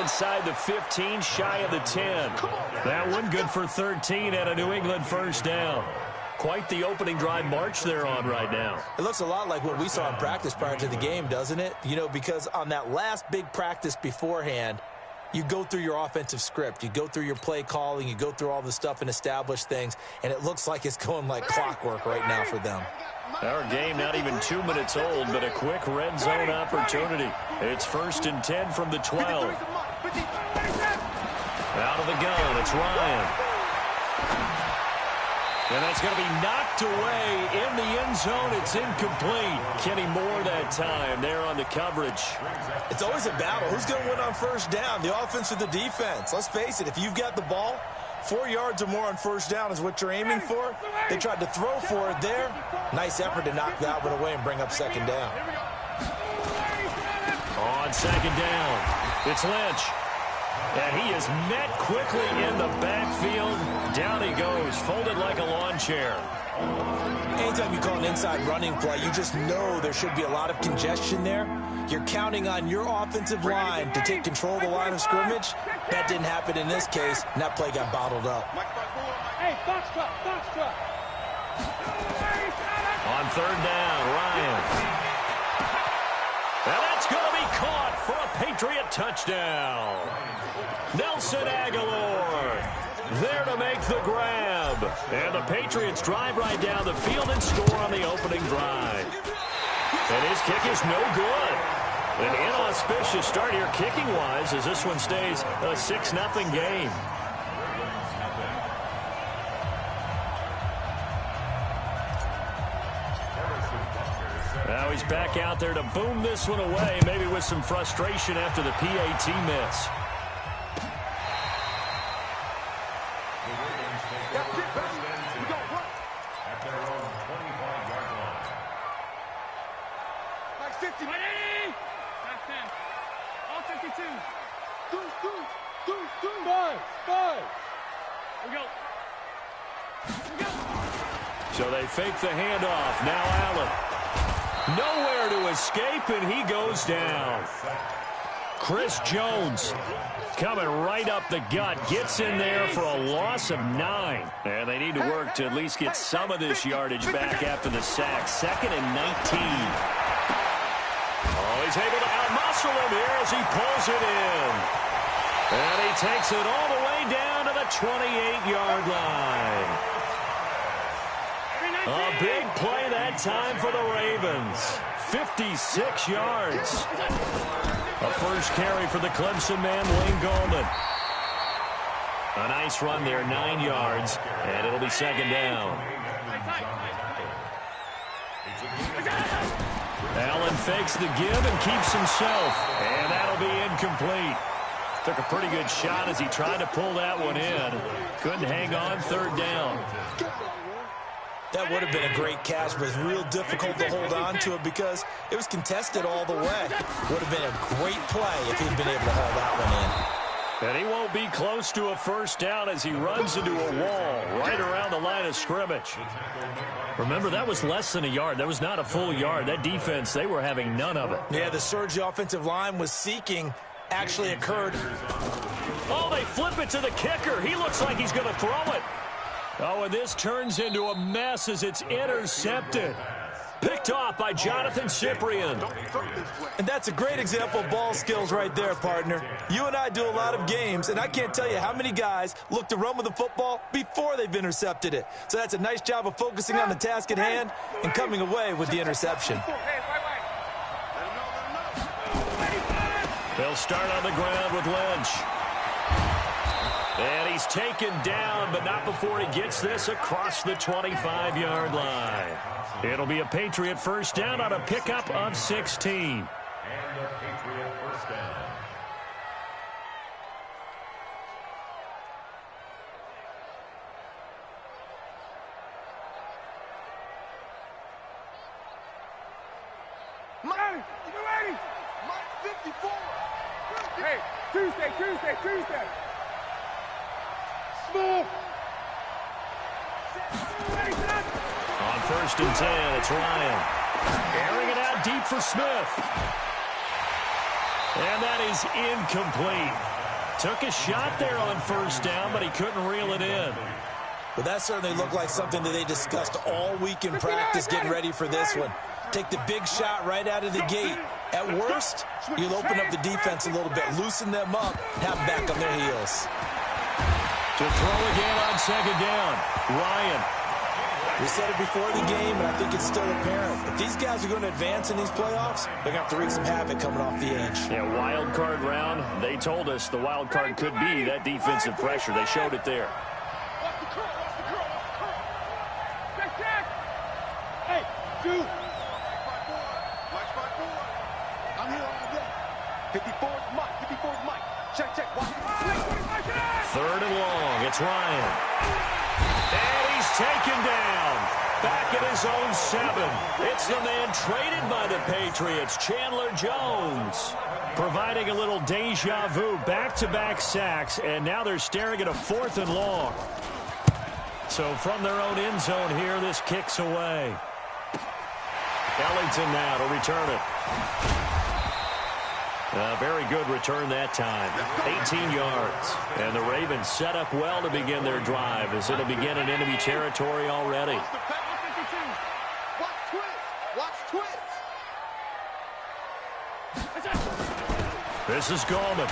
inside the 15, shy of the 10. That one good for 13 and a New England first down. Quite the opening drive march they're on right now. It looks a lot like what we saw in practice prior to the game, doesn't it? You know, because on that last big practice beforehand, you go through your offensive script. You go through your play calling. You go through all the stuff and establish things, and it looks like it's going like clockwork right now for them. Our game not even 2 minutes old, but a quick red zone opportunity. It's 1st and 10 from the 12. Out of the gun, it's Ryan. And that's going to be knocked away in the end zone. It's incomplete. Kenny Moore that time there on the coverage. It's always a battle. Who's going to win on first down, the offense or the defense? Let's face it, if you've got the ball, 4 yards or more on first down is what you're aiming for. They tried to throw for it there. Nice effort to knock that one away and bring up second down. On second down, it's Lynch. And he is met quickly in the backfield. Down he goes, folded like a lawn chair. Anytime you call an inside running play, you just know there should be a lot of congestion there. You're counting on your offensive line to take control of the line of scrimmage. That didn't happen in this case, and that play got bottled up. Hey, box truck. On third down, Ryan. And that's going to be caught for a Patriot touchdown. Nelson Aguilar there to make the grab. And the Patriots drive right down the field and score on the opening drive. And his kick is no good. An inauspicious start here kicking-wise as this one stays a 6-0 game. Now he's back out there to boom this one away, maybe with some frustration after the PAT miss. So they fake the handoff. Now Allen. Nowhere to escape, and he goes down. Chris Jones coming right up the gut. Gets in there for a loss of 9. And they need to work to at least get some of this yardage back after the sack. 2nd and 19. Oh, he's able to outmuscle him here as he pulls it in. And he takes it all the way down to the 28-yard line. A big play that time for the Ravens. 56 yards. A first carry for the Clemson man, Wayne Gallman. A nice run there, 9 yards, and it'll be second down. Allen fakes the give and keeps himself, and that'll be incomplete. Took a pretty good shot as he tried to pull that one in. Couldn't hang on, third down. That would have been a great catch, but it's real difficult to hold on to it because it was contested all the way. Would have been a great play if he'd been able to haul that one in. And he won't be close to a first down as he runs into a wall right around the line of scrimmage. Remember, that was less than a yard. That was not a full yard. That defense, they were having none of it. Yeah, the surge the offensive line was seeking actually occurred. Oh, they flip it to the kicker. He looks like he's going to throw it. Oh, and this turns into a mess as it's intercepted. Picked off by Jonathan Cyprien. And that's a great example of ball skills right there, partner. You and I do a lot of games, and I can't tell you how many guys look to run with the football before they've intercepted it. So that's a nice job of focusing on the task at hand and coming away with the interception. They'll start on the ground with Lynch. And he's taken down, but not before he gets this across the 25-yard line. It'll be a Patriot first down on a pickup of 16. And a Patriot first down. Mike, you ready? Mike 54. Hey, Tuesday. Small. On 1st and 10, it's Ryan. Airing it out deep for Smith. And that is incomplete. Took a shot there on first down, but he couldn't reel it in. Well, that certainly looked like something that they discussed all week in practice getting ready for this one. Take the big shot right out of the gate. At worst, you'll open up the defense a little bit, loosen them up, have them back on their heels. To throw again on second down, Ryan. We said it before the game, and I think it's still apparent. If these guys are going to advance in these playoffs, they're going to have to wreak some havoc coming off the edge. Yeah, wild card round. They told us the wild card could be that defensive pressure. They showed it there. Watch the curl, watch the curl, watch the curl. Check. Hey, dude. I'm here all day. 54's Mike, 54's Mike. Check, watch. Third and long, it's Ryan. And he's taken down. Back at his own 7. It's the man traded by the Patriots, Chandler Jones. Providing a little deja vu, back-to-back sacks, and now they're staring at a 4th and long. So from their own end zone here, this kicks away. Ellington now to return it. A very good return that time. 18 yards. And the Ravens set up well to begin their drive as it'll begin in enemy territory already. Watch twist. This is Gallman.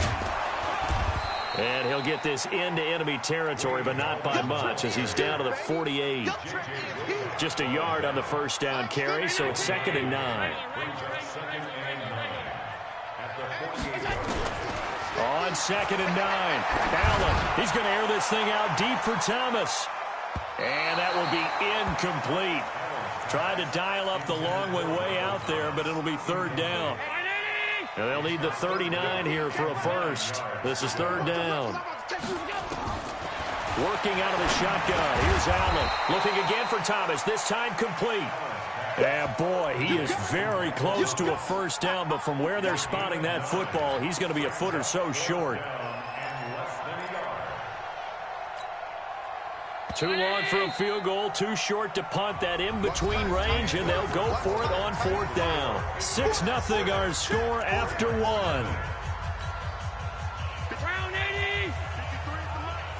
And he'll get this into enemy territory, but not by much as he's down to the 48. Just a yard on the first down carry, so it's 2nd and 9. On 2nd and 9, Allen, he's going to air this thing out deep for Thomas. And that will be incomplete. Tried to dial up the long one way out there, but it'll be 3rd down. And they'll need the 39 here for a first. This is 3rd down. Working out of the shotgun. Here's Allen. Looking again for Thomas. This time complete. And boy, he is very close to a first down, but from where they're spotting that football, he's going to be a foot or so short. Too long for a field goal, too short to punt. That in-between range, and they'll go for it on 4th down. 6-0 our score after 1.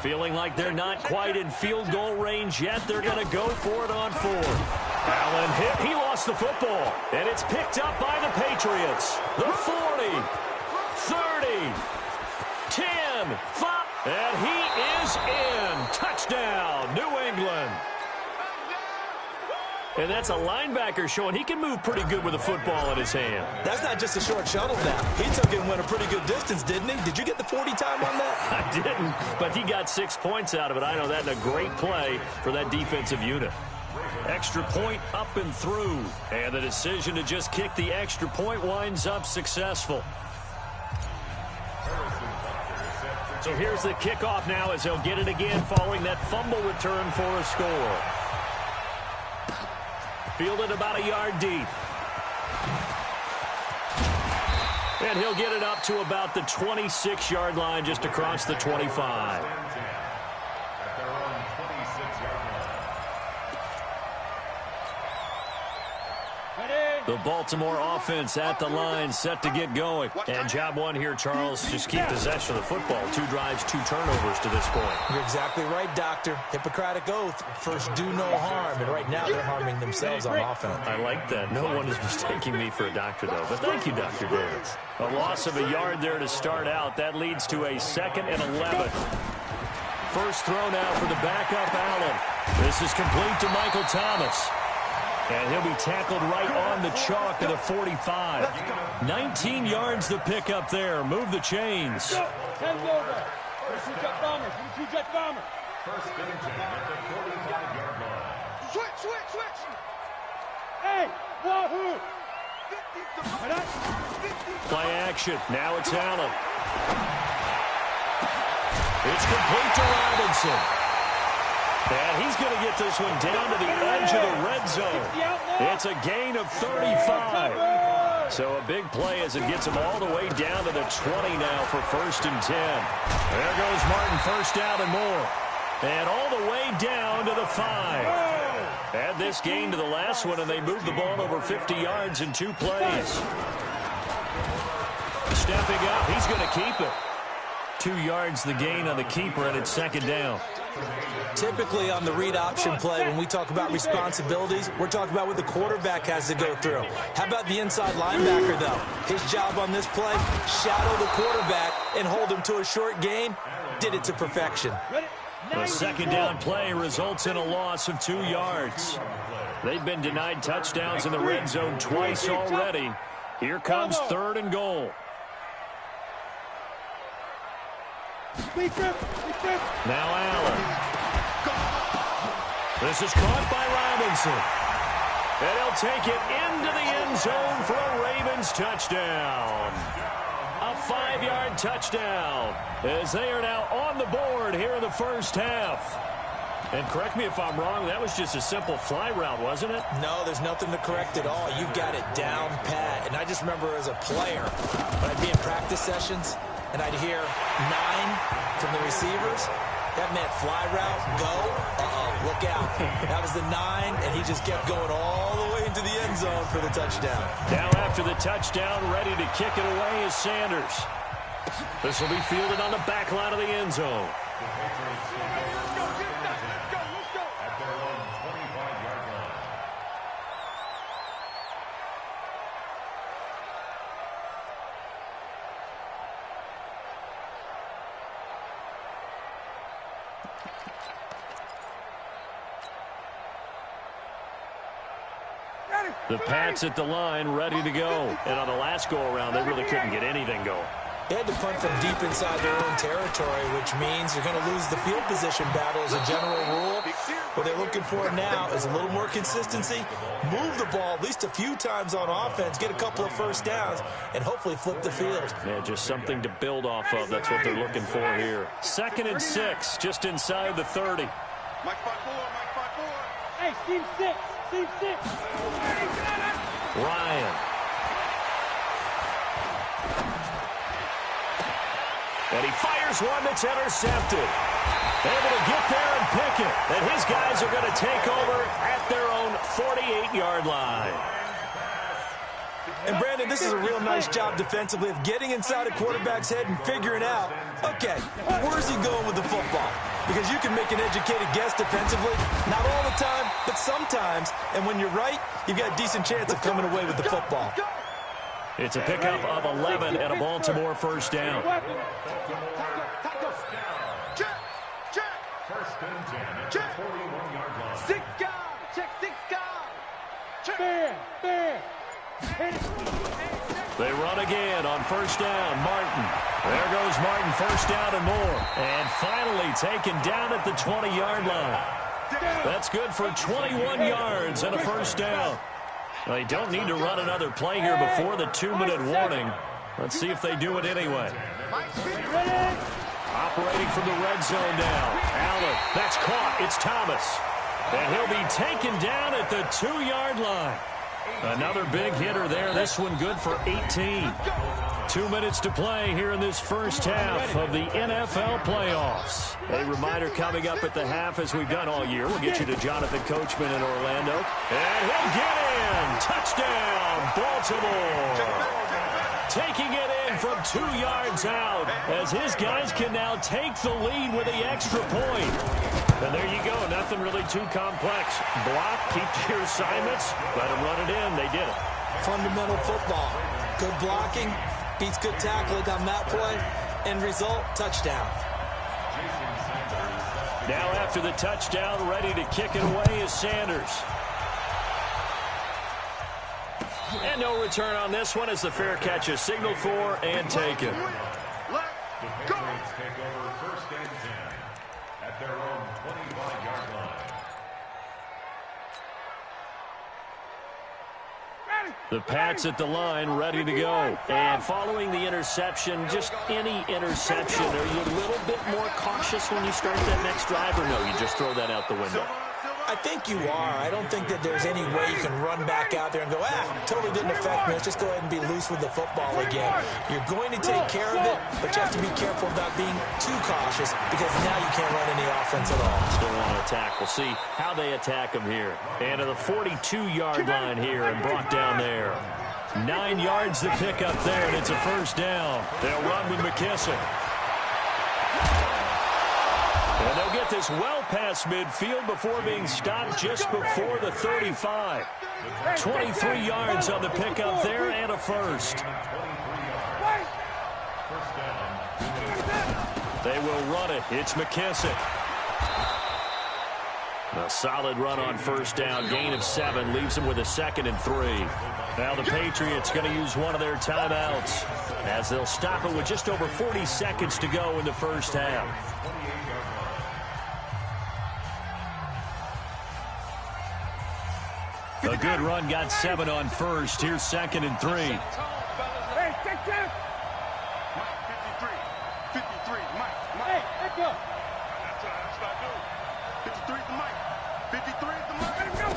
Feeling like they're not quite in field goal range yet. They're going to go for it on 4th. Allen hit. He lost the football. And it's picked up by the Patriots. The 40, 30, 10, 5. And he is in. Touchdown, New England. And that's a linebacker showing he can move pretty good with a football in his hand. That's not just a short shuttle now. He took it and went a pretty good distance, didn't he? Did you get the 40 time on that? I didn't, but he got 6 points out of it. I know that in a great play for that defensive unit. Extra point up and through. And the decision to just kick the extra point winds up successful. So here's the kickoff now as they'll get it again following that fumble return for a score. Fielded about a yard deep. And he'll get it up to about the 26-yard line just across the 25. The Baltimore offense at the line, set to get going. And job one here, Charles, just keep possession of the football. 2 drives, 2 turnovers to this point. You're exactly right, Doctor. Hippocratic oath, first do no harm. And right now they're harming themselves on offense. I like that. No one is mistaking me for a doctor, though. But thank you, Dr. Davis. A loss of a yard there to start out. That leads to a 2nd and 11. First throw now for the backup Allen. This is complete to Michael Thomas. And he'll be tackled right on the chalk of the 45. 19 yards the pick up there. Move the chains. 10 over. Jet bombers. Jet bombers. First and 10 at the 45-yard line. Switch. Hey, wahoo. Play action. Now it's Allen. It's complete to Robinson. And he's going to get this one down to the edge of the red zone. It's a gain of 35. So a big play as it gets him all the way down to the 20 now for 1st and 10. There goes Martin, first down and more. And all the way down to the 5. Add this gain to the last one, and they moved the ball over 50 yards in 2 plays. Stepping up, he's going to keep it. 2 yards the gain on the keeper, and it's second down. Typically on the read option play, when we talk about responsibilities, we're talking about what the quarterback has to go through. How about the inside linebacker, though? His job on this play, shadow the quarterback and hold him to a short gain. Did it to perfection. The second down play results in a loss of 2 yards. They've been denied touchdowns in the red zone twice already. Here comes 3rd and goal. Now Allen. This is caught by Robinson. And he'll take it into the end zone for a Ravens touchdown. A 5-yard touchdown as they are now on the board here in the first half. And correct me if I'm wrong, that was just a simple fly route, wasn't it? No, there's nothing to correct at all. You've got it down pat. And I just remember as a player, when I'd be in practice sessions, and I'd hear 9 from the receivers. That meant fly route, go, look out. That was the 9, and he just kept going all the way into the end zone for the touchdown. Now after the touchdown, ready to kick it away is Sanders. This will be fielded on the back line of the end zone. The Pats at the line, ready to go. And on the last go-around, they really couldn't get anything going. They had to punt from deep inside their own territory, which means you're going to lose the field position battle as a general rule. What they're looking for now is a little more consistency, move the ball at least a few times on offense, get a couple of first downs, and hopefully flip the field. Yeah, just something to build off of. That's what they're looking for here. 2nd and 6, just inside the 30. Mike 5-4, Mike 5-4. Hey, team 6, team 6. Ryan. And he fires one that's intercepted. Able to get there and pick it. And his guys are going to take over at their own 48-yard line. And, Brandon, this is a real nice job defensively of getting inside a quarterback's head and figuring out, okay, where's he going with the football? Because you can make an educated guess defensively, not all the time, but sometimes. And when you're right, you've got a decent chance of coming away with the football. It's a pickup of 11 and a Baltimore first down. First and 10 at the 41-yard line. 6 guys. Check 6 guys. Fair. They run again on first down. Martin. There goes Martin, first down and more. And finally taken down at the 20-yard line. That's good for 21 yards and a first down. They don't need to run another play here before the 2-minute warning. Let's see if they do it anyway. Operating from the red zone now. Allen, that's caught. It's Thomas. And he'll be taken down at the 2-yard line. Another big hitter there. This one good for 18. 2 minutes to play here in this first half of the NFL playoffs. A reminder coming up at the half, as we've done all year. We'll get you to Jonathan Coachman in Orlando. And he'll get in. Touchdown, Baltimore. Taking it in from 2 yards out as his guys can now take the lead with the extra point. And there you go. Nothing really too complex. Block, keep to your assignments, let them run it in. They did it. Fundamental football. Good blocking, beats good tackling on that play. End result, touchdown. Now after the touchdown, ready to kick it away is Sanders. And no return on this one as the fair catch is signaled for and taken. Patriots take over first and 10 at their own 25-yard line. The Pats at the line, ready to go. And following the interception, just any interception, are you a little bit more cautious when you start that next drive, or no, you just throw that out the window? I think you are. I don't think that there's any way you can run back out there and go, totally didn't affect me. Let's just go ahead and be loose with the football again. You're going to take care of it, but you have to be careful about being too cautious because now you can't run any offense at all. Still want to attack. We'll see how they attack them here. And to the 42-yard line here and brought down there. 9 yards to pick up there, and it's a first down. They'll run with McKissick. And they'll get this well past midfield before being stopped just before the 35. 23 yards on the pickup there and a first. They will run it. It's McKissick. A solid run on first down. Gain of 7 leaves them with a 2nd and 3. Now the Patriots going to use one of their timeouts as they'll stop it with just over 40 seconds to go in the first half. A good run got 7 on first. Here's 2nd and 3. Hey, check. 53, Mike. Hey, let's go. That's what I do. 53 is the Mike. 53 is the Mike. Let him go.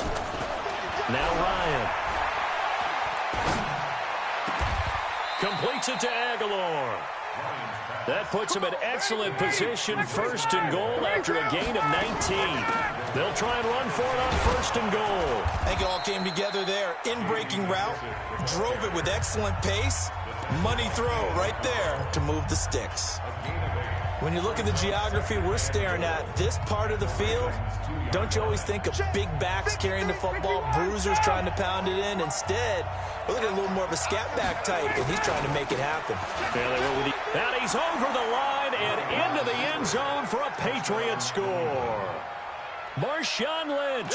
Now Ryan. Completes it to Aguilar. That puts him in excellent position, 1st and goal after a gain of 19. They'll try and run for it on 1st and goal. I think it all came together there. In-breaking route, drove it with excellent pace. Money throw right there to move the sticks. When you look at the geography we're staring at, this part of the field, don't you always think of big backs carrying the football, bruisers trying to pound it in? Instead, we're looking at a little more of a scat back type, and he's trying to make it happen. And he's over the line and into the end zone for a Patriot score. Marshawn Lynch,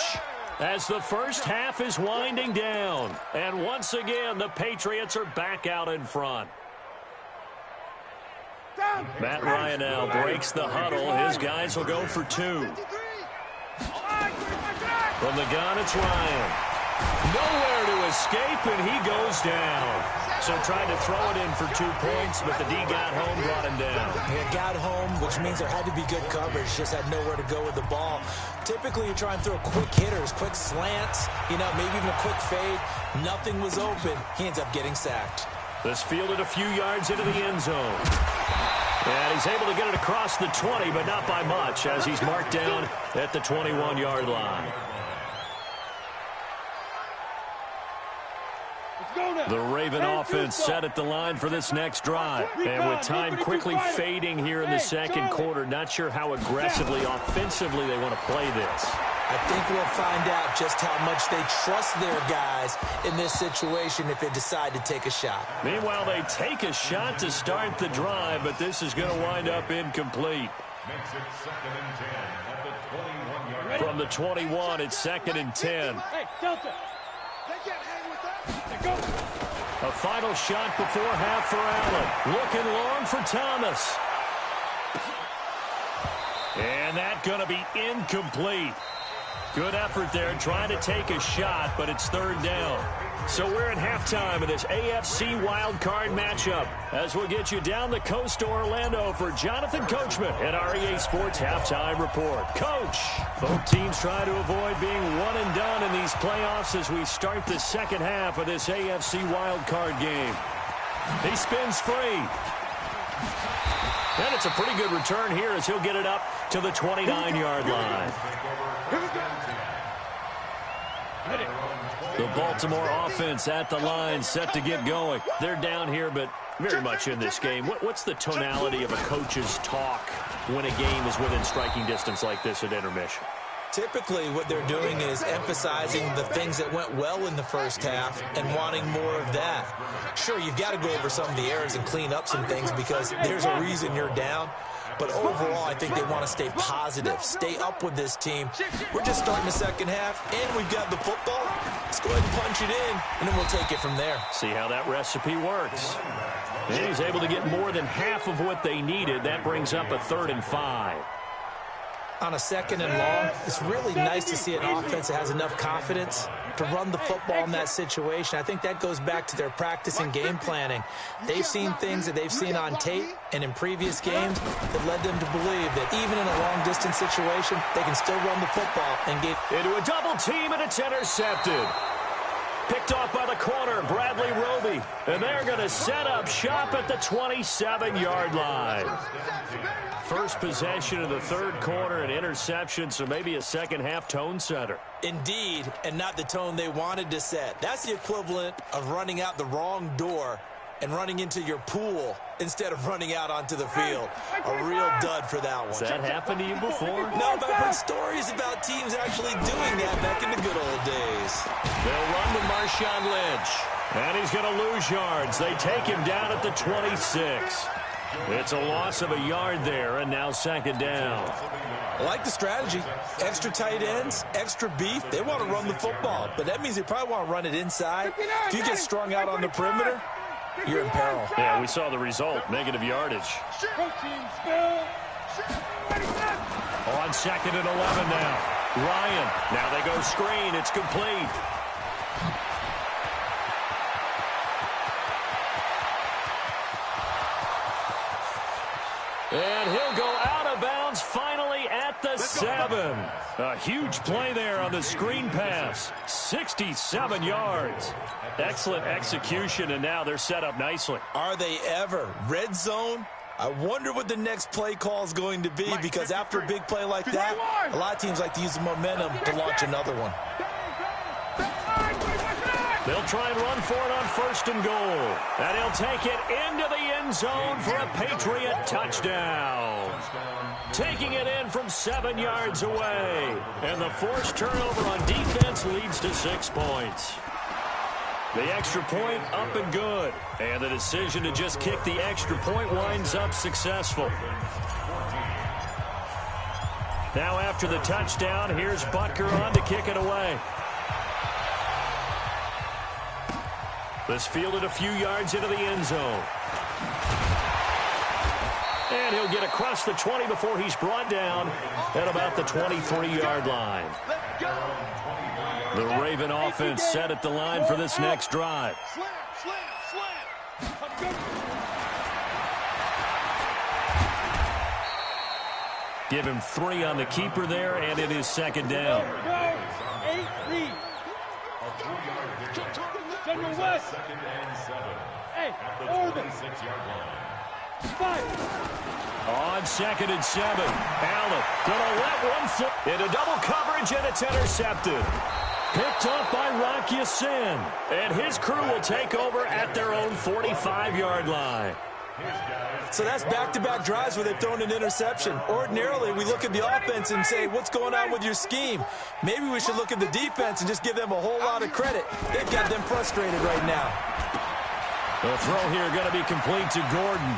as the first half is winding down. And once again, the Patriots are back out in front. Matt Ryan now breaks the huddle. His guys will go for 2. From the gun, it's Ryan. Nowhere to escape, and he goes down. So tried to throw it in for 2 points, but the D got home, brought him down. He got home, which means there had to be good coverage. Just had nowhere to go with the ball. Typically, you try and throw quick hitters, quick slants, maybe even a quick fade. Nothing was open. He ends up getting sacked. This fielded a few yards into the end zone. And he's able to get it across the 20, but not by much, as he's marked down at the 21-yard line. The Raven offense set at the line for this next drive. And with time quickly fading here in the second quarter, not sure how aggressively, offensively they want to play this. I think we'll find out just how much they trust their guys in this situation if they decide to take a shot. Meanwhile, they take a shot to start the drive, but this is going to wind up incomplete. Makes it 2nd and 10 at the 21-yard line. From the 21, it's 2nd and 10. Hey, Delta. They can't hang with that. Go. A final shot before half for Allen. Looking long for Thomas. And that's going to be incomplete. Good effort there trying to take a shot, but it's 3rd down. So we're at halftime of this AFC wildcard matchup as we'll get you down the coast to Orlando for Jonathan Coachman at REA Sports Halftime Report. Coach, both teams try to avoid being one and done in these playoffs as we start the second half of this AFC wildcard game. He spins free. And it's a pretty good return here as he'll get it up to the 29-yard line. The Baltimore offense at the line, set to get going. They're down here, but very much in this game. What's the tonality of a coach's talk when a game is within striking distance like this at intermission? Typically, what they're doing is emphasizing the things that went well in the first half and wanting more of that. Sure, you've got to go over some of the errors and clean up some things because there's a reason you're down. But overall, I think they want to stay positive, stay up with this team. We're just starting the second half, and we've got the football. Let's go ahead and punch it in, and then we'll take it from there. See how that recipe works. And he's able to get more than half of what they needed. That brings up a 3rd and 5. On a 2nd and long, it's really nice to see an offense that has enough confidence to run the football in that situation. I think that goes back to their practice and game planning. They've seen things that they've seen on tape and in previous games that led them to believe that even in a long-distance situation, they can still run the football and get into a double team, and it's intercepted. Picked off by the corner, Bradley Roby. And they're going to set up shop at the 27-yard line. first possession of the third quarter, an interception, so maybe a second-half tone setter. Indeed, and not the tone they wanted to set. That's the equivalent of running out the wrong door and running into your pool instead of running out onto the field. A real dud for that one. Has that happened to you before? No, but I've heard stories about teams actually doing that back in the good old days. They'll run to Marshawn Lynch. And he's going to lose yards. They take him down at the 26. It's a loss of a yard there, and now second down. I like the strategy. Extra tight ends, extra beef. They want to run the football, but that means they probably want to run it inside. If you get strung out on the perimeter, you're in peril. Yeah, we saw the result, negative yardage. On second and 11 now. Ryan, now they go screen. It's complete. And he'll go out of bounds finally at the 7. A huge play there on the screen pass. 67 yards. Excellent execution, and now they're set up nicely. Are they ever? Red zone? I wonder what the next play call is going to be, because after a big play like that, a lot of teams like to use the momentum to launch another one. They'll try and run for it on first and goal. And he'll take it into the end zone for a Patriot touchdown. Taking it in from 7 yards away. And the forced turnover on defense leads to 6 points. The extra point up and good. And the decision to just kick the extra point winds up successful. Now after the touchdown, here's Butker on to kick it away. This fielded a few yards into the end zone. And he'll get across the 20 before he's brought down at about the 23-yard line. The Raven offense set at the line for this next drive. Give him 3 on the keeper there, and it is second down. Second and 7. At the 26-yard line. On second and 7. Allen gonna let one flip into double coverage, and it's intercepted. Picked up by Rock Ya-Sin. And his crew will take over at their own 45-yard line. So that's back-to-back drives where they've thrown an interception. Ordinarily, we look at the offense and say, what's going on with your scheme? Maybe we should look at the defense and just give them a whole lot of credit. They've got them frustrated right now. The throw here going to be complete to Gordon.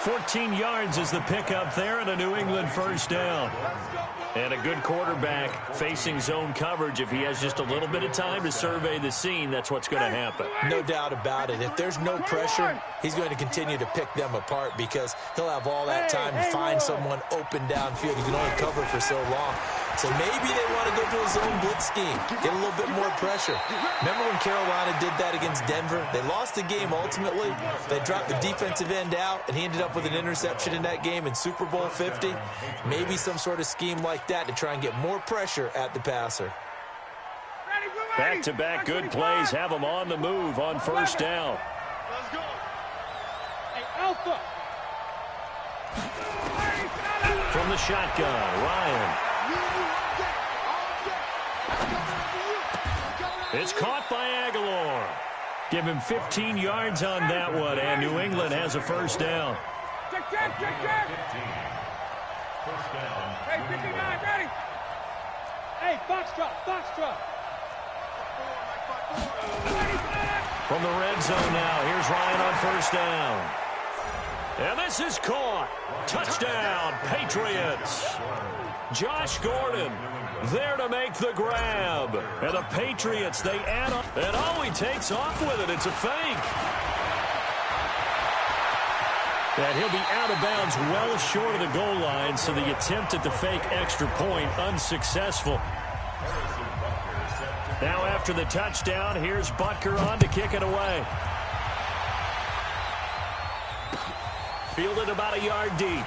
14 yards is the pickup there, and a New England first down. And a good quarterback facing zone coverage. If he has just a little bit of time to survey the scene, that's what's going to happen. No doubt about it. If there's no pressure, he's going to continue to pick them apart because he'll have all that time to find someone open downfield. He can only cover for so long. So maybe they want to go to a zone blitz scheme, get a little bit more pressure. Remember when Carolina did that against Denver? They lost the game ultimately. They dropped the defensive end out, and he ended up with an interception in that game in Super Bowl 50. Maybe some sort of scheme like that to try and get more pressure at the passer. Back-to-back good plays have them on the move on first down. Let's go. Hey, Alpha. From the shotgun, Ryan. It's caught by Aguilar. Give him 15 yards on that one, and New England has a first down. Check. First down. Hey, 59, ready. Hey, Foxtrot. From the red zone now, here's Ryan on first down. And this is caught. Touchdown, Patriots. Josh Gordon there to make the grab. And the Patriots, they add on. And he takes off with it. It's a fake. And he'll be out of bounds well short of the goal line, so the attempt at the fake extra point unsuccessful. Now after the touchdown, here's Butker on to kick it away. Fielded about a yard deep.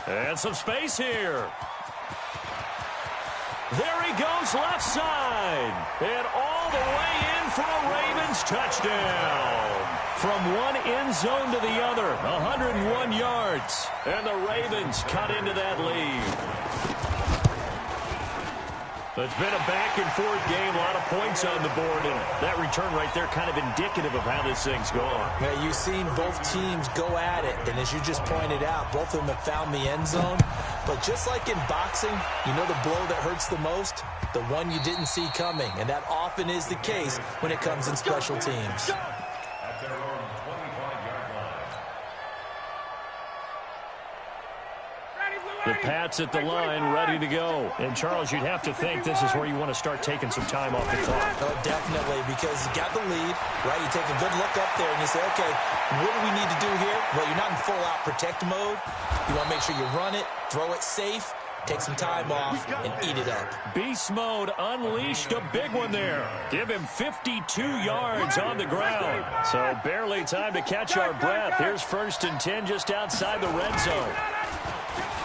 And some space here. There he goes left side. And all the way in for a Ravens touchdown. from one end zone to the other, 101 yards. And the Ravens cut into that lead. It's been a back-and-forth game, a lot of points on the board, and that return right there kind of indicative of how this thing's gone. Yeah, you've seen both teams go at it, and as you just pointed out, both of them have found the end zone. But just like in boxing, you know the blow that hurts the most? The one you didn't see coming, and that often is the case when it comes in special teams. At their own 25-yard line. The Pats at the line, ready to go. And, Charles, you'd have to think this is where you want to start taking some time off the clock. Oh, definitely, because you got the lead, right? You take a good look up there, and you say, okay, what do we need to do here? Well, you're not in full-out protect mode. You want to make sure you run it, throw it safe, take some time off, and eat it up. Beast mode unleashed, a big one there. Give him 52 yards on the ground. So barely time to catch our breath. Here's 1st and 10 just outside the red zone.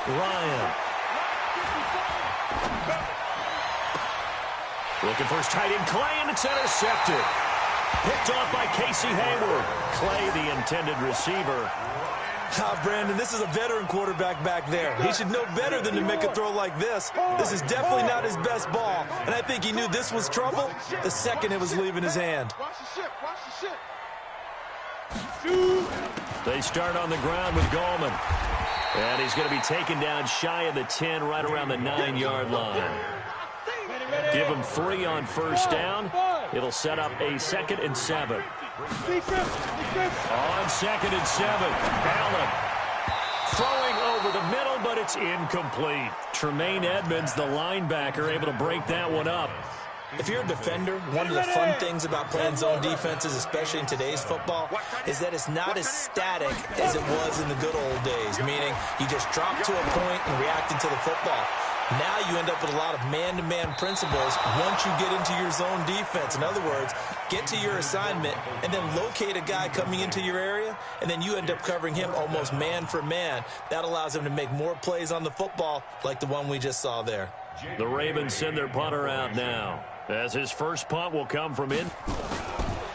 Ryan. Looking for his tight end, Clay, and it's intercepted. Picked off by Casey Hayward. Clay, the intended receiver. Brandon, this is a veteran quarterback back there. He should know better than to make a throw like this. This is definitely not his best ball, and I think he knew this was trouble the second it was leaving his hand. Watch the ship. Watch the ship. They start on the ground with Gallman. And he's going to be taken down shy of the 10, right around the 9-yard line. Give him 3 on 1st down. It'll set up a 2nd and 7. On 2nd and 7, Allen throwing over the middle, but it's incomplete. Tremaine Edmonds, the linebacker, able to break that one up. If you're a defender, one of the fun things about playing zone defenses, especially in today's football, is that it's not as static as it was in the good old days, meaning you just drop to a point and react into the football. Now you end up with a lot of man-to-man principles once you get into your zone defense. In other words, get to your assignment and then locate a guy coming into your area, and then you end up covering him almost man for man. That allows him to make more plays on the football like the one we just saw there. The Ravens send their punter out now, as his first punt will come from in.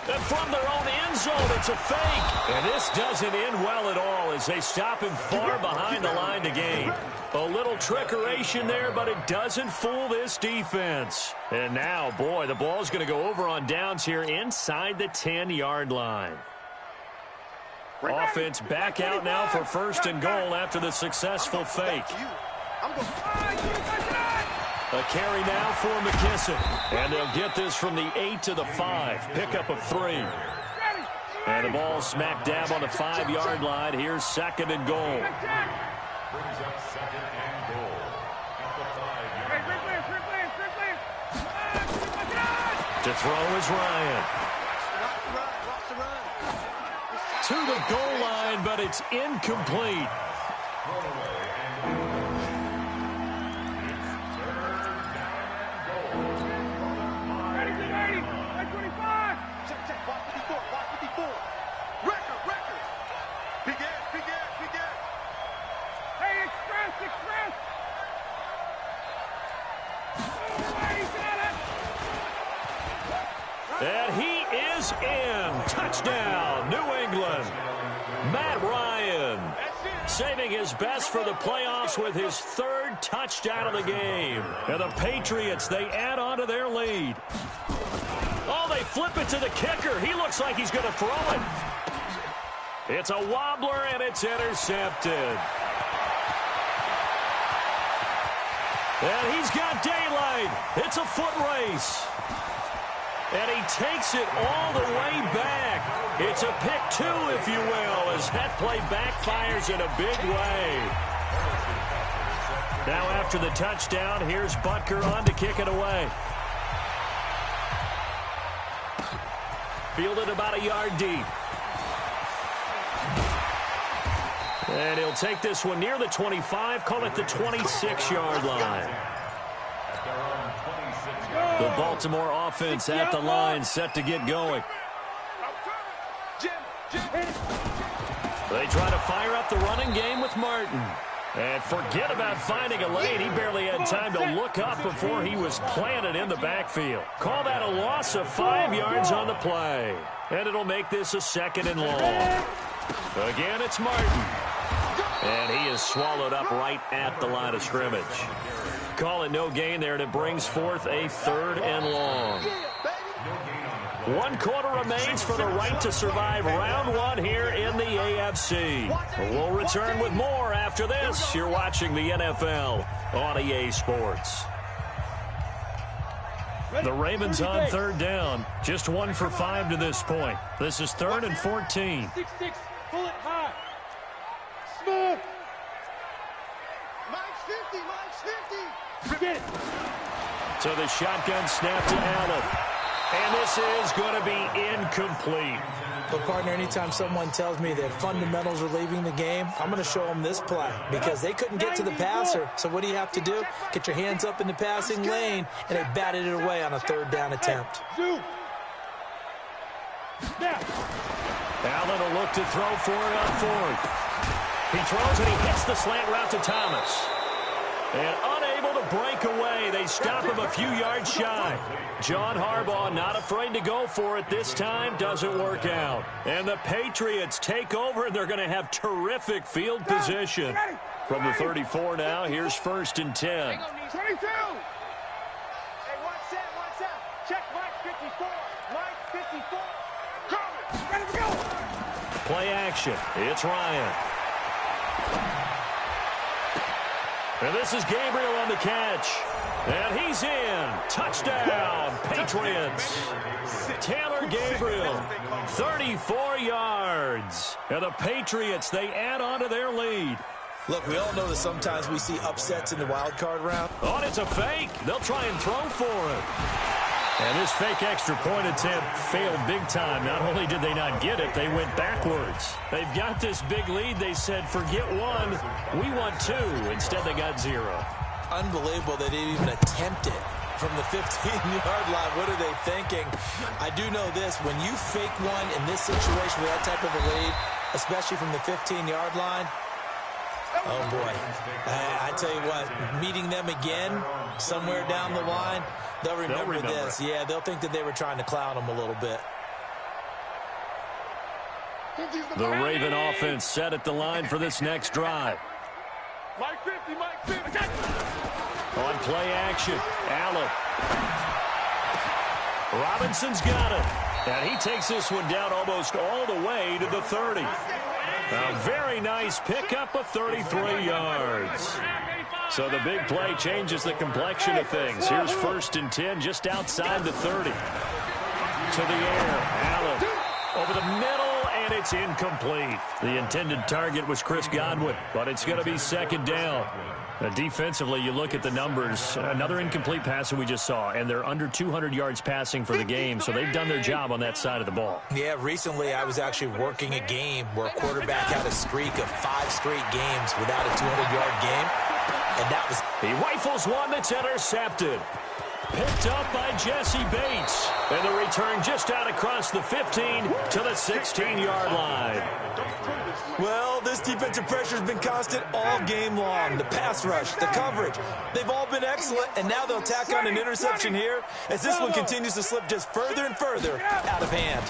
And from their own end zone, it's a fake. And this doesn't end well at all as they stop him far behind the line to gain. A little trickeration there, but it doesn't fool this defense. And now, boy, the ball's going to go over on downs here inside the 10-yard line. Offense back out now for 1st and goal after the successful fake. A carry now for McKissick. And they'll get this from the 8 to the 5. Pickup of 3. And the ball smack dab on the 5-yard line. Here's 2nd and goal. Brings up 2nd and goal at the 5-yard line. To throw is Ryan. To the goal line, but it's incomplete. And he is in. Touchdown, New England. Matt Ryan saving his best for the playoffs with his 3rd touchdown of the game. And the Patriots, they add on to their lead. Oh, they flip it to the kicker. He looks like he's going to throw it. It's a wobbler, and it's intercepted. And he's got daylight. It's a foot race. And he takes it all the way back. It's a pick 2, if you will, as that play backfires in a big way. Now after the touchdown, here's Butker on to kick it away. Fielded about a yard deep. And he'll take this one near the 25, call it the 26-yard line. The Baltimore offense at the line, set to get going. They try to fire up the running game with Martin. And forget about finding a lane. He barely had time to look up before he was planted in the backfield. Call that a loss of 5 yards on the play. And it'll make this a 2nd and long. Again, it's Martin. And he is swallowed up right at the line of scrimmage. Call it no gain there, and it brings forth a 3rd and long. 1 quarter remains for the right to survive round 1 here in the AFC. We'll return with more after this. You're watching the NFL on EA Sports. The Ravens on 3rd down. Just 1 for 5 to this point. This is 3rd and 14. 6-6. Pull it high. Smooth. Mike's 50, Mike's 50. Get it. So the shotgun snap to Allen. And this is going to be incomplete. But, partner, anytime someone tells me that fundamentals are leaving the game, I'm going to show them this play because they couldn't get to the passer. So what do you have to do? Get your hands up in the passing lane, and they batted it away on a 3rd down attempt. Zoom. Snap. Allen will look to throw for it on 4th. He throws and he hits the slant route to Thomas. And unable to break away, they stop him a few yards shy. John Harbaugh not afraid to go for it this time. Doesn't work out. And the Patriots take over, and they're going to have terrific field position. From the 34 now, here's 1st and 10. 22. Hey, watch that. Check Mike 54. Mike 54. Coming. Ready to go. Play action. It's Ryan. And this is Gabriel on the catch. And he's in. Touchdown, Patriots. Taylor Gabriel, 34 yards. And the Patriots, they add on to their lead. Look, we all know that sometimes we see upsets in the wild card round. Oh, and it's a fake. They'll try and throw for it. And this fake extra point attempt failed big time. Not only did they not get it, they went backwards. They've got this big lead. They said, forget 1, we want 2. Instead, they got 0. Unbelievable they didn't even attempt it from the 15-yard line. What are they thinking? I do know this. When you fake 1 in this situation with that type of a lead, especially from the 15-yard line, oh, boy. I tell you what, meeting them again somewhere down the line, they'll remember this. Yeah, they'll think that they were trying to clown them a little bit. The Raven offense set at the line for this next drive. Mike 50, Mike 50. On play action, Allen. Robinson's got it. And he takes this one down almost all the way to the 30. A very nice pickup of 33 yards. So the big play changes the complexion of things. Here's 1st and 10 just outside the 30. To the air, Allen over the middle, and it's incomplete. The intended target was Chris Godwin, but it's going to be 2nd down. Defensively, you look at the numbers. Another incomplete pass that we just saw, and they're under 200 yards passing for the game, so they've done their job on that side of the ball. Yeah, recently I was actually working a game where a quarterback had a streak of 5 straight games without a 200-yard game, and that was... He rifles one that's intercepted. Picked up by Jesse Bates. And the return just out across the 15 to the 16-yard line. Well, this defensive pressure has been constant all game long. The pass rush, the coverage, they've all been excellent, and now they'll tack on an interception here as this one continues to slip just further and further out of hand.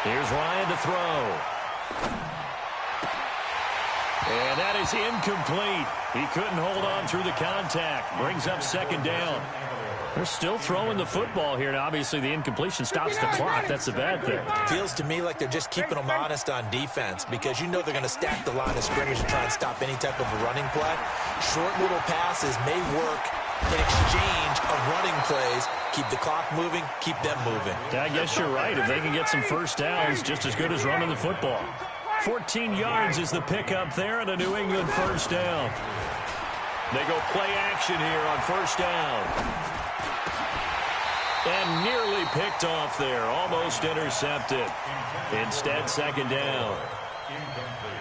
Here's Ryan to throw. And that is incomplete. He couldn't hold on through the contact. Brings up 2nd down. They're still throwing the football here, and obviously the incompletion stops the clock. That's the bad thing. Feels to me like they're just keeping them honest on defense because you know they're going to stack the line of scrimmage and try and stop any type of a running play. Short little passes may work in exchange of running plays. Keep the clock moving, keep them moving. Yeah, I guess you're right. If they can get some first downs, just as good as running the football. 14 yards is the pickup there and a New England first down. They go play action here on 1st down. And nearly picked off there. Almost intercepted. Instead, 2nd down.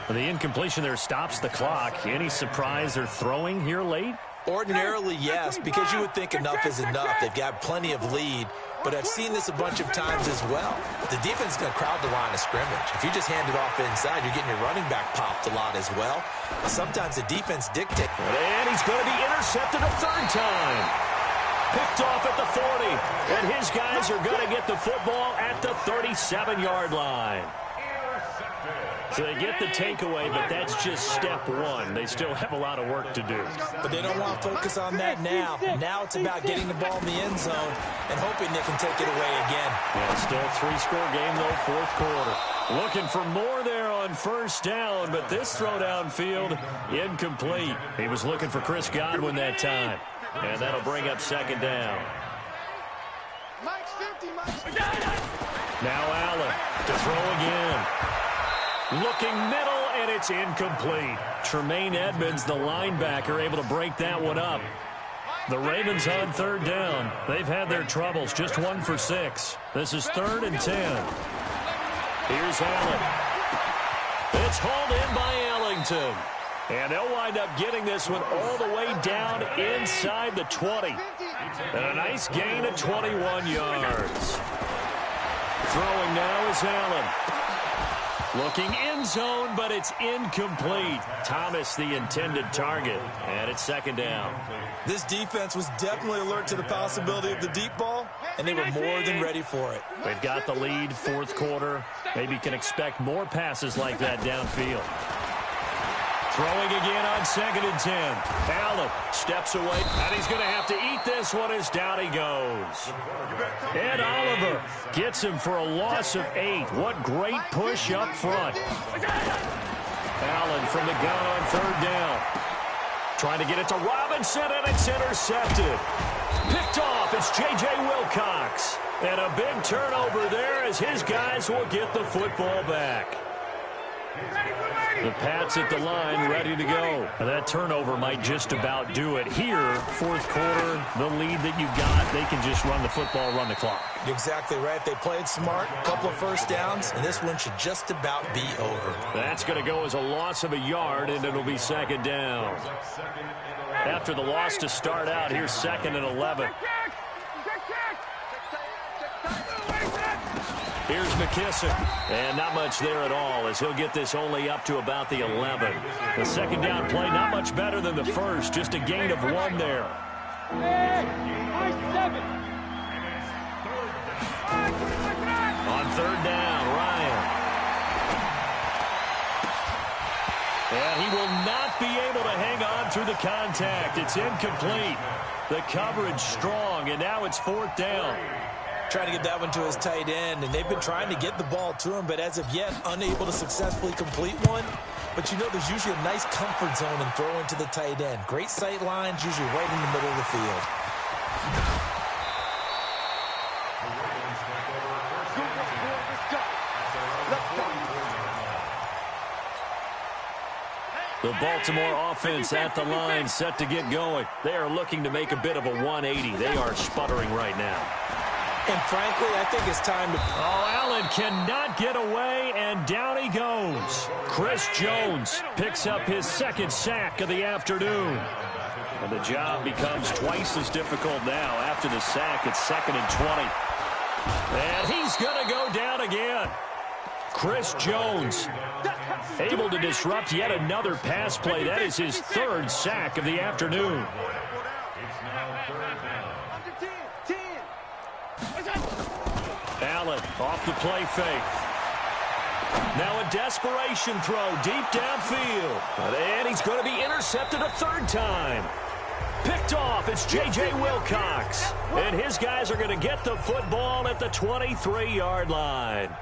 The incompletion there stops the clock. Any surprise they're throwing here late? Ordinarily, yes, because you would think enough is enough. They've got plenty of lead. But I've seen this a bunch of times as well. The defense is going to crowd the line of scrimmage. If you just hand it off inside, you're getting your running back popped a lot as well. Sometimes the defense dictates. And he's going to be intercepted a 3rd time. Picked off at the 40. And his guys are going to get the football at the 37-yard line. So they get the takeaway, but that's just step one. They still have a lot of work to do. But they don't want to focus on that now. Now it's about getting the ball in the end zone and hoping they can take it away again. Yeah, still a three-score game, though, fourth quarter. Looking for more there on first down, but this throw downfield, incomplete. He was looking for Chris Godwin that time, and that'll bring up second down. Now Allen to throw again. Looking middle, and it's incomplete. Tremaine Edmonds, the linebacker, able to break that one up. The Ravens on third down. They've had their troubles, just 1 for 6. This is 3rd and 10. Here's Allen. It's hauled in by Ellington. And they'll wind up getting this one all the way down inside the 20. And a nice gain of 21 yards. Throwing now is Allen. Looking end zone, but it's incomplete. Thomas, the intended target, and it's second down. This defense was definitely alert to the possibility of the deep ball, and they were more than ready for it. They've got the lead, fourth quarter. Maybe can expect more passes like that downfield. Throwing again on 2nd and 10. Allen steps away, and he's going to have to eat this one as down he goes. Ed Oliver gets him for a loss of 8. What great push up front. Allen from the gun on third down. Trying to get it to Robinson, and it's intercepted. Picked off, it's J.J. Wilcox. And a big turnover there as his guys will get the football back. The Pats at the line, ready to go. And that turnover might just about do it. Here, fourth quarter, the lead that you've got, they can just run the football, run the clock. You're exactly right. They played smart, a couple of first downs, and this one should just about be over. That's going to go as a loss of a yard, and it'll be second down. After the loss to start out, here's 2nd and 11. Here's McKissick, and not much there at all as he'll get this only up to about the 11. The second down play, not much better than the first, just a gain of 1 there. On third down, Ryan. And he will not be able to hang on through the contact. It's incomplete. The coverage strong, and now it's 4th down. Trying to get that one to his tight end, and they've been trying to get the ball to him, but as of yet, unable to successfully complete one. But you know there's usually a nice comfort zone in throwing to the tight end. Great sight lines, usually right in the middle of the field. The Baltimore offense at the line, set to get going. They are looking to make a bit of a 180. They are sputtering right now. And frankly, I think it's time to... Oh, Allen cannot get away, and down he goes. Chris Jones picks up his 2nd sack of the afternoon. And the job becomes twice as difficult now. After the sack, it's 2nd and 20. And he's going to go down again. Chris Jones able to disrupt yet another pass play. That is his 3rd sack of the afternoon. Allen off the play fake. Now a desperation throw deep downfield. And he's going to be intercepted a 3rd time. Picked off, it's J.J. Wilcox. And his guys are going to get the football at the 23-yard line.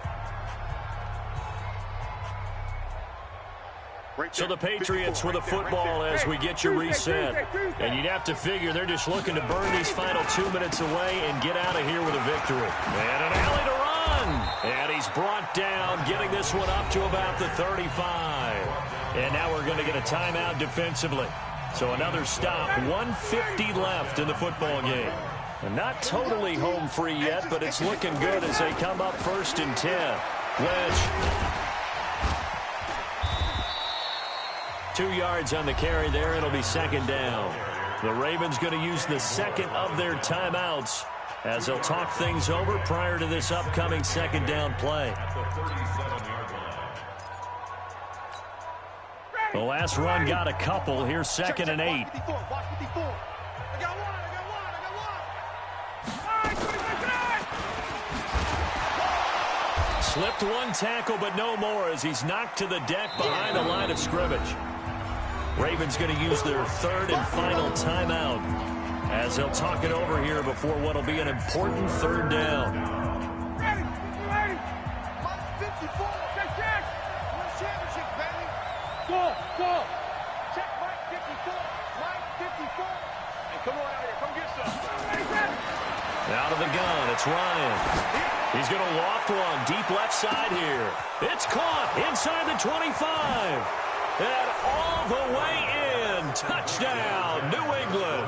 So the Patriots with a football as we get you reset. And you'd have to figure they're just looking to burn these final 2 minutes away and get out of here with a victory. And an alley to run. And he's brought down, getting this one up to about the 35. And now we're going to get a timeout defensively. So another stop, 1:50 left in the football game. And not totally home free yet, but it's looking good as they come up 1st and 10. Lynch. 2 yards on the carry there. It'll be 2nd down. The Ravens going to use the 2nd of their timeouts as they'll talk things over prior to this upcoming 2nd down play. The last run got a couple. Here's 2nd and 8. Slipped one tackle, but no more as he's knocked to the deck behind the line of scrimmage. Ravens going to use their third and final timeout as they'll talk it over here before what will be an important third down. Ready. Mike 54. Check. Win championship, baby. Go. Check Mike 54. Mike 54. Hey, come on out here. Come get some. Out of the gun, it's Ryan. He's going to loft one deep left side here. It's caught inside the 25. And all the way in. Touchdown, New England.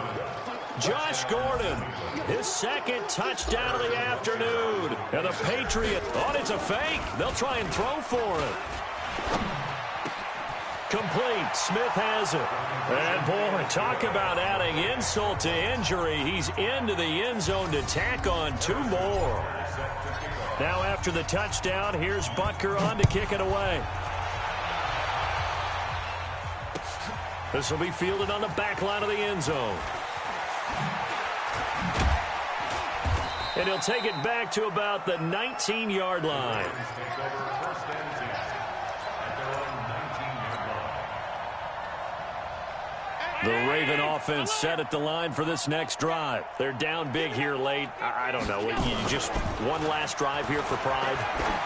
Josh Gordon, his second touchdown of the afternoon. And the Patriots, it's a fake. They'll try and throw for it. Complete. Smith has it. And, boy, talk about adding insult to injury. He's into the end zone to tack on two more. Now after the touchdown, here's Butker on to kick it away. This will be fielded on the back line of the end zone. And he'll take it back to about the 19-yard line. The Raven offense set at the line for this next drive. They're down big here late. I don't know. You just one last drive here for pride.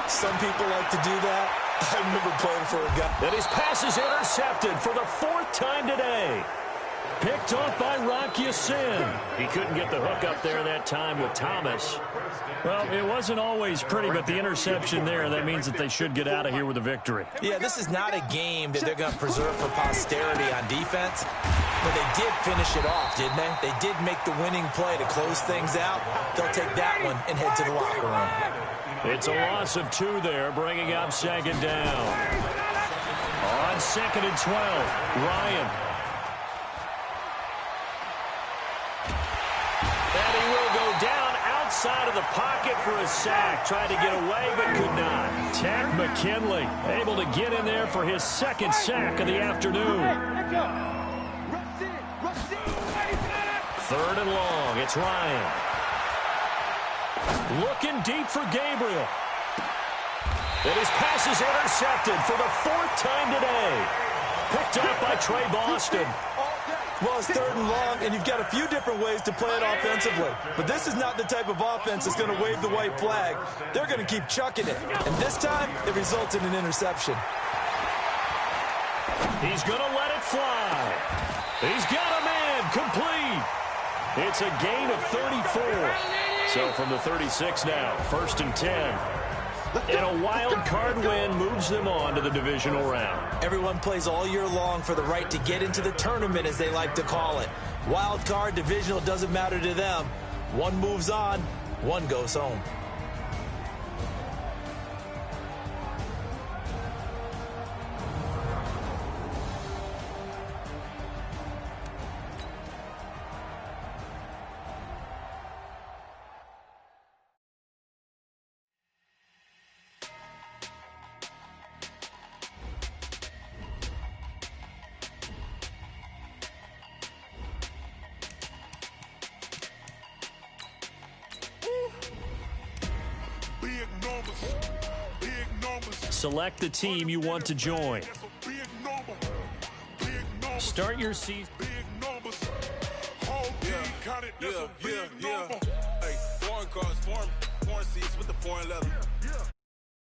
Some people like to do that. I've never played for a guy. And his pass is intercepted for the fourth time today. Picked off by Rock Ya-Sin. He couldn't get the hook up there that time with Thomas. Well, it wasn't always pretty, but the interception there, that means that they should get out of here with a victory. Yeah, this is not a game that they're going to preserve for posterity on defense, but they did finish it off, didn't they? They did make the winning play to close things out. They'll take that one and head to the locker room. It's a loss of 2 there, bringing up second down. On 2nd and 12, Ryan. And he will go down outside of the pocket for a sack. Tried to get away, but could not. Tack McKinley able to get in there for his second sack of the afternoon. 3rd and long. It's Ryan. Looking deep for Gabriel. And his pass is intercepted for the 4th time today. Picked up by Trey Boston. Well, it's 3rd and long, and you've got a few different ways to play it offensively. But this is not the type of offense that's going to wave the white flag. They're going to keep chucking it. And this time, it results in an interception. He's going to let it fly. He's got a man complete. It's a gain of 34. So from the 36 now, 1st and 10. And a wild card win moves them on to the divisional round. Everyone plays all year long for the right to get into the tournament, as they like to call it. Wild card, divisional, doesn't matter to them. One moves on, one goes home. Select the team you want to join. Start your season. Yeah. Hey, foreign cars, foreign seats with the foreign leather.